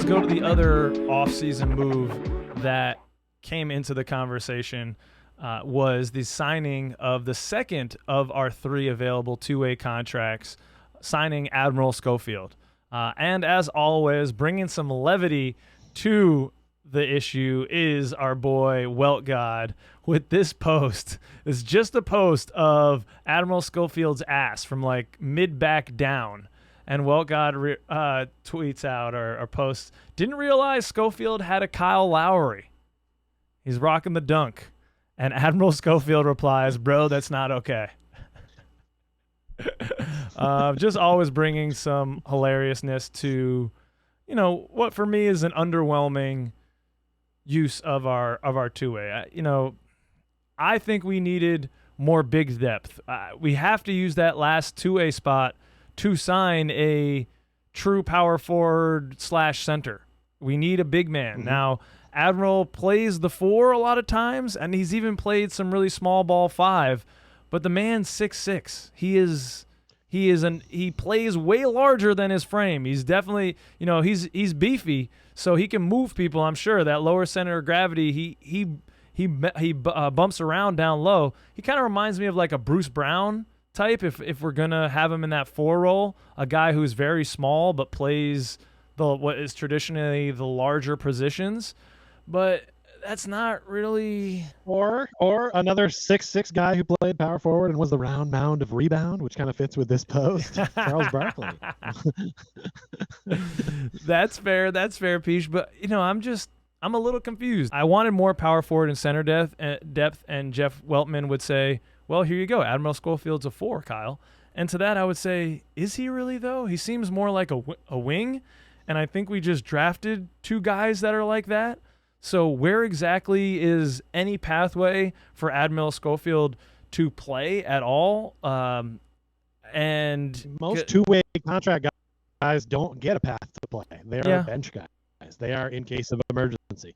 let's go to the other offseason move that came into the conversation. Was the signing of the second of our 3 available two-way contracts, signing Admiral Schofield. And as always, bringing some levity to the issue is our boy Welt God with this post. It's just a post of Admiral Schofield's ass from like mid-back down. And Welt God tweets out or posts, didn't realize Schofield had a Kyle Lowry. He's rocking the dunk. And Admiral Schofield replies, bro, that's not okay. Just always bringing some hilariousness to, what for me is an underwhelming use of our two-way. I think we needed more big depth. We have to use that last two-way spot to sign a true power forward / center. We need a big man. Mm-hmm. Now, Admiral plays the 4 a lot of times, and he's even played some really small ball 5. But the man's 6'6". He plays way larger than his frame. He's definitely, he's beefy, so he can move people. I'm sure that lower center of gravity, he bumps around down low. He kind of reminds me of like a Bruce Brown type. If we're gonna have him in that 4 role, a guy who's very small but plays what is traditionally the larger positions. But that's not really... Or another 6'6" guy who played power forward and was the round mound of rebound, which kind of fits with this post. Charles Barkley. That's fair, Pich. But, I'm a little confused. I wanted more power forward and center depth, and Jeff Weltman would say, well, here you go. Admiral Schofield's a 4, Kyle. And to that, I would say, is he really, though? He seems more like a wing, and I think we just drafted 2 guys that are like that. So where exactly is any pathway for Admiral Schofield to play at all? And most two-way contract guys don't get a path to play. They are bench guys. They are in case of emergency.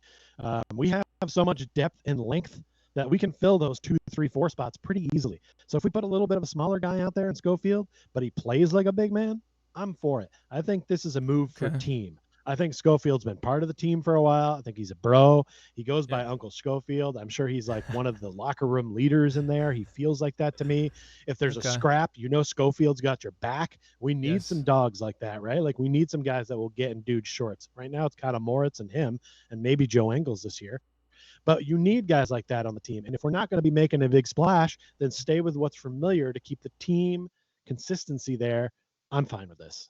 We have so much depth and length that we can fill those 2, 3, 4 spots pretty easily. So if we put a little bit of a smaller guy out there in Schofield, but he plays like a big man, I'm for it. I think this is a move for team. I think Schofield's been part of the team for a while. I think he's a bro. He goes by Uncle Schofield. I'm sure he's like one of the locker room leaders in there. He feels like that to me. If there's a scrap, Schofield's got your back. We need some dogs like that, right? Like we need some guys that will get in dude's shorts. Right now it's kind of Moritz and him and maybe Joe Engels this year. But you need guys like that on the team. And if we're not going to be making a big splash, then stay with what's familiar to keep the team consistency there. I'm fine with this.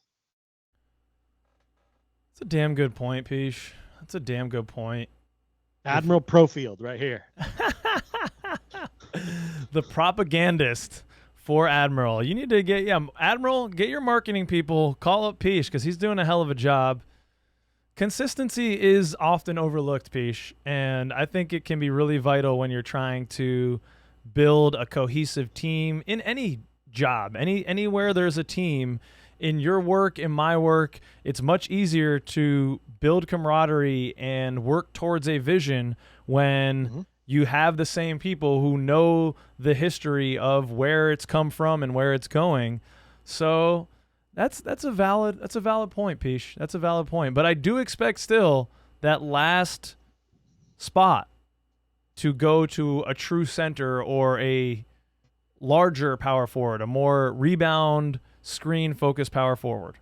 That's a damn good point, Pich. That's a damn good point. Admiral Profield right here. The propagandist for Admiral. You need to get, Admiral, get your marketing people, call up Pich because he's doing a hell of a job. Consistency is often overlooked, Pich, and I think it can be really vital when you're trying to build a cohesive team in any job, anywhere there's a team. In your work, in my work, it's much easier to build camaraderie and work towards a vision when you have the same people who know the history of where it's come from and where it's going. So that's a valid point, Pich. That's a valid point. But I do expect still that last spot to go to a true center or a larger power forward, a more rebound screen focused power forward.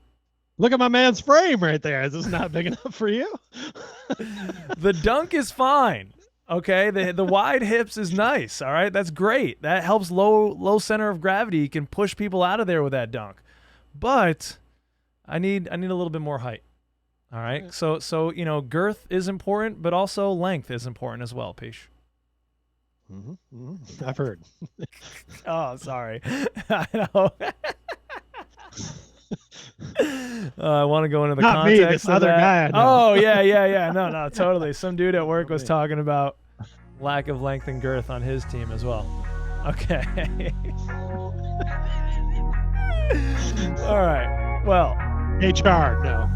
Look at my man's frame right there. Is this not big enough for you? The dunk is fine. Okay, the wide hips is nice. All right, that's great. That helps low center of gravity. You can push people out of there with that dunk. But I need a little bit more height. All right. So girth is important, but also length is important as well, Pich. I've heard. Oh, sorry. I know. I want to go into the Not context me, this of other that. guy I know. Oh, yeah. No, totally. Some dude at work was talking about lack of length and girth on his team as well. Okay. All right. Well. HR, no.